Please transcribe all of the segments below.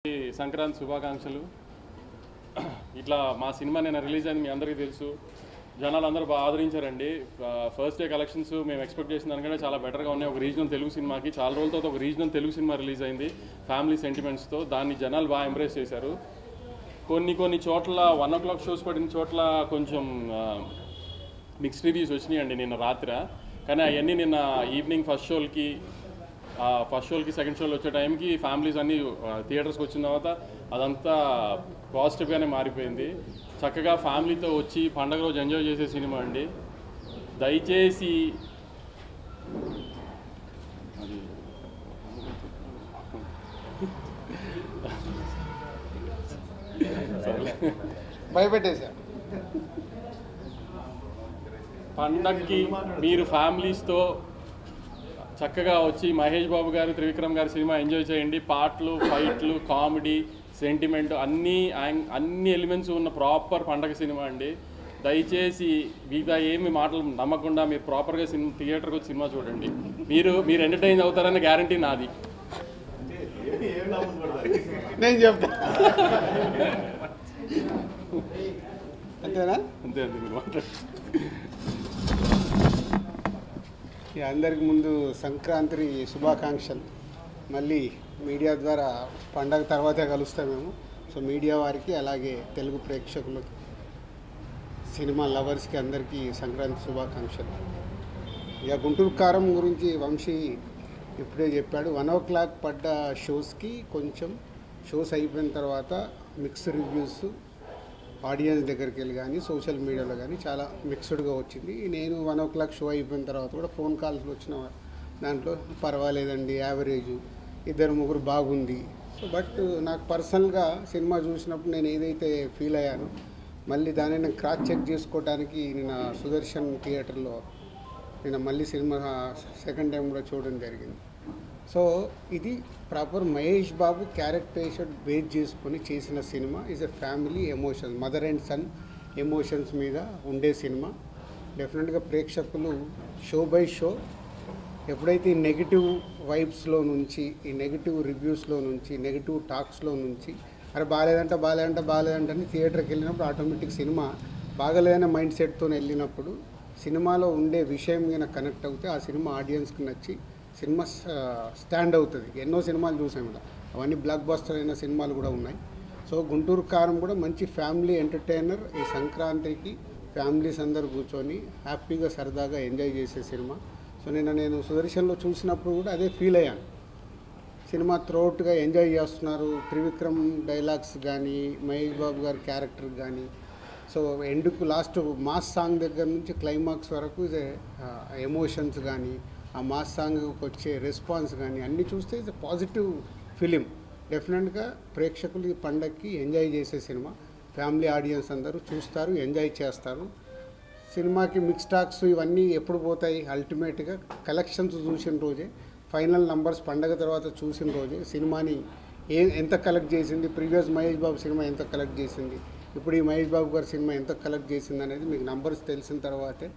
సంక్రాంతి శుభాకాంక్షలు. ఇట్లా మా సినిమా నేను రిలీజ్ అయింది మీ అందరికీ తెలుసు. జనాలు అందరూ బాగా ఆదరించారండి. ఫస్ట్ డే కలెక్షన్స్ మేము ఎక్స్పెక్ట్ చేసిన దానికంటే చాలా బెటర్గా ఉన్నాయి. ఒక రీజనల్ తెలుగు సినిమాకి చాలా రోజులతో ఒక రీజనల్ తెలుగు సినిమా రిలీజ్ అయింది ఫ్యామిలీ సెంటిమెంట్స్తో. దాన్ని జనాలు బాగా ఎంబ్రేస్ చేశారు. కొన్ని చోట్ల 1 o'clock షోస్ పడిన చోట్ల కొంచెం మిక్స్డ్ రివ్యూస్ వచ్చినాయండి నిన్న రాత్రి. కానీ అవన్నీ నిన్న ఈవినింగ్ ఫస్ట్ షోలకి సెకండ్ షోలు వచ్చే టైంకి ఫ్యామిలీస్ అన్నీ థియేటర్స్కి వచ్చిన తర్వాత అదంతా పాజిటివ్గానే మారిపోయింది. చక్కగా ఫ్యామిలీతో వచ్చి పండగ రోజు ఎంజాయ్ చేసే సినిమా అండి. దయచేసి భయపెట్టేశా. పండగకి మీరు ఫ్యామిలీస్తో చక్కగా వచ్చి మహేష్ బాబు గారు, త్రివిక్రమ్ గారి సినిమా ఎంజాయ్ చేయండి. పాటలు, ఫైట్లు, కామెడీ, సెంటిమెంట్ అన్ని ఎలిమెంట్స్ ఉన్న ప్రాపర్ పండగ సినిమా అండి. దయచేసి మిగతా ఏమి మాటలు నమ్మకుండా మీరు ప్రాపర్గా థియేటర్కి వచ్చి సినిమా చూడండి. మీరు ఎంటర్టైన్ అవుతారనే గ్యారంటీ నాది. నేను చెప్తా అంతేనా? అంతే మీరు మాట్లాడు. అందరికి ముందు సంక్రాంతి శుభాకాంక్షలు. మళ్ళీ మీడియా ద్వారా పండగ తర్వాతే కలుస్తాం మేము. సో మీడియా వారికి అలాగే తెలుగు ప్రేక్షకులకి, సినిమా లవర్స్కి అందరికీ సంక్రాంతి శుభాకాంక్షలు. ఇక గుంటూరు కారం గురించి వంశీ ఇప్పుడే చెప్పాడు. 1 o'clock పడ్డ షోస్కి కొంచెం షోస్ అయిపోయిన తర్వాత మిక్స్డ్ రివ్యూస్ ఆడియన్స్ దగ్గరికి వెళ్ళి కానీ సోషల్ మీడియాలో కానీ చాలా మిక్స్డ్గా వచ్చింది. నేను 1 o'clock షో అయిపోయిన తర్వాత కూడా ఫోన్ కాల్స్ వచ్చిన దాంట్లో పర్వాలేదండి, యావరేజ్, 2-3 బాగుంది. సో బట్ నాకు పర్సనల్గా సినిమా చూసినప్పుడు నేను ఏదైతే ఫీల్ అయ్యానో మళ్ళీ దాన్ని నేను క్రాస్ చెక్ చేసుకోవడానికి నేను సుదర్శన్ థియేటర్లో నేను మళ్ళీ సినిమా సెకండ్ టైం కూడా చూడడం జరిగింది. సో ఇది proper Mahesh Babu characterization base చేసుకొని చేసిన సినిమా. Is a family emotions, mother and son emotions మీద ఉండే సినిమా. డెఫినెట్గా ప్రేక్షకులు షో బై షో ఎప్పుడైతే ఈ నెగిటివ్ వైబ్స్లో నుంచి, ఈ నెగిటివ్ రివ్యూస్లో నుంచి, నెగిటివ్ టాక్స్లో నుంచి అరే బాగాలేదంటే అని థియేటర్కి వెళ్ళినప్పుడు ఆటోమేటిక్ సినిమా బాగలేదనే మైండ్ సెట్తో వెళ్ళినప్పుడు సినిమాలో ఉండే విషయం మీద కనెక్ట్ అవుతే ఆ సినిమా ఆడియన్స్కి నచ్చి సినిమా స్టాండ్ అవుతుంది. ఎన్నో సినిమాలు చూసాం ఇలా, అవన్నీ బ్లాక్ బస్టర్ అయిన సినిమాలు కూడా ఉన్నాయి. సో గుంటూరు కారం కూడా మంచి ఫ్యామిలీ ఎంటర్టైనర్. ఈ సంక్రాంతికి ఫ్యామిలీస్ అందరూ కూర్చొని హ్యాపీగా సరదాగా ఎంజాయ్ చేసే సినిమా. సో నేను సుదర్శన్లో చూసినప్పుడు కూడా అదే ఫీల్ అయ్యాను. సినిమా త్రోట్గా ఎంజాయ్ చేస్తున్నారు. త్రివిక్రమ్ డైలాగ్స్ కానీ, మహేష్ బాబు గారి క్యారెక్టర్ కానీ, సో ఎండ్కు లాస్ట్ మాస్ సాంగ్ దగ్గర నుంచి క్లైమాక్స్ వరకు ఇదే ఎమోషన్స్ కానీ, ఆ మాస్ సాంగ్కి వచ్చే రెస్పాన్స్ కానీ అన్నీ చూస్తే ఇది పాజిటివ్ ఫిలిం. డెఫినెట్గా ప్రేక్షకులు ఈ పండగకి ఎంజాయ్ చేసే సినిమా. ఫ్యామిలీ ఆడియన్స్ అందరూ చూస్తారు, ఎంజాయ్ చేస్తారు. సినిమాకి మిక్స్ టాక్స్ ఇవన్నీ ఎప్పుడు పోతాయి? అల్టిమేట్గా కలెక్షన్స్ చూసిన రోజే, ఫైనల్ నంబర్స్ పండగ తర్వాత చూసిన రోజే సినిమాని ఎంత కలెక్ట్ చేసింది, ప్రీవియస్ మహేష్ బాబు సినిమా ఎంత కలెక్ట్ చేసింది, ఇప్పుడు ఈ మహేష్ బాబు గారి సినిమా ఎంత కలెక్ట్ చేసింది అనేది మీకు నంబర్స్ తెలిసిన తర్వాతే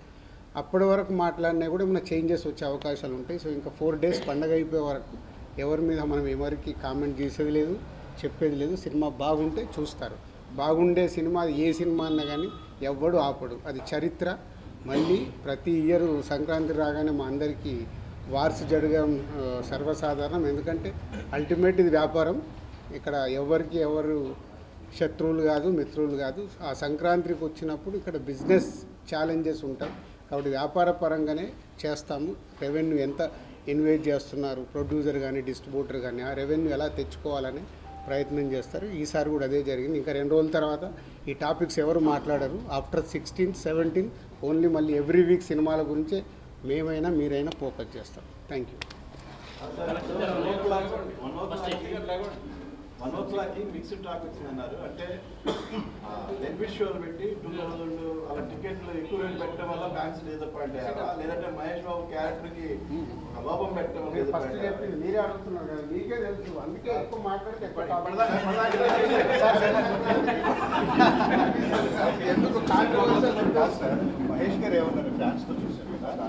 అప్పటి వరకు మాట్లాడినా కూడా ఏమైనా చేంజెస్ వచ్చే అవకాశాలు ఉంటాయి. సో ఇంకా 4 days పండగ అయిపోయే వరకు ఎవరి మీద మనం ఎవరికి కామెంట్ చేసేది లేదు, చెప్పేది లేదు. సినిమా బాగుంటే చూస్తారు. బాగుండే సినిమా ఏ సినిమా అన్నా కానీ ఎవ్వడు ఆపడు, అది చరిత్ర. మళ్ళీ ప్రతి ఇయర్ సంక్రాంతి రాగానే మా అందరికీ వార్స్ జరగడం సర్వసాధారణం. ఎందుకంటే అల్టిమేట్ ఇది వ్యాపారం. ఇక్కడ ఎవరు శత్రువులు కాదు, మిత్రులు కాదు. ఆ సంక్రాంతికి వచ్చినప్పుడు ఇక్కడ బిజినెస్ ఛాలెంజెస్ ఉంటాయి. కాబట్టి వ్యాపార పరంగానే చేస్తాము. రెవెన్యూ ఎంత ఇన్వెస్ట్ చేస్తున్నారు ప్రొడ్యూసర్ కానీ డిస్ట్రిబ్యూటర్ కానీ, ఆ రెవెన్యూ ఎలా తెచ్చుకోవాలని ప్రయత్నం చేస్తారు. ఈసారి కూడా అదే జరిగింది. ఇంకా 2 రోజుల తర్వాత ఈ టాపిక్స్ ఎవరు మాట్లాడరు. ఆఫ్టర్ 16, 17 ఓన్లీ మళ్ళీ ఎవ్రీ వీక్ సినిమాల గురించే మేమైనా మీరైనా ఫోకస్ చేస్తాం. Thank you. 1 o'clock mixed topics అన్నారు. అంటే డెబ్యూట్ షోలు పెట్టి 2000 అలా టికెట్లు ఎక్కువ రేటు పెట్టడం వల్ల ఫ్యాన్స్ డిసప్పాయింట్ అయ్యారా, లేదంటే మహేష్ బాబు క్యారెక్టర్కి లోపం పెట్టడం వల్ల మీరే అడుగుతున్నారు కదా, మీకే తెలుసు, అందుకే ఎక్కువ మాట్లాడితే ఎందుకు మహేష్ గారు ఏమన్నారు ఫ్యాన్స్తో చూసారు కదా,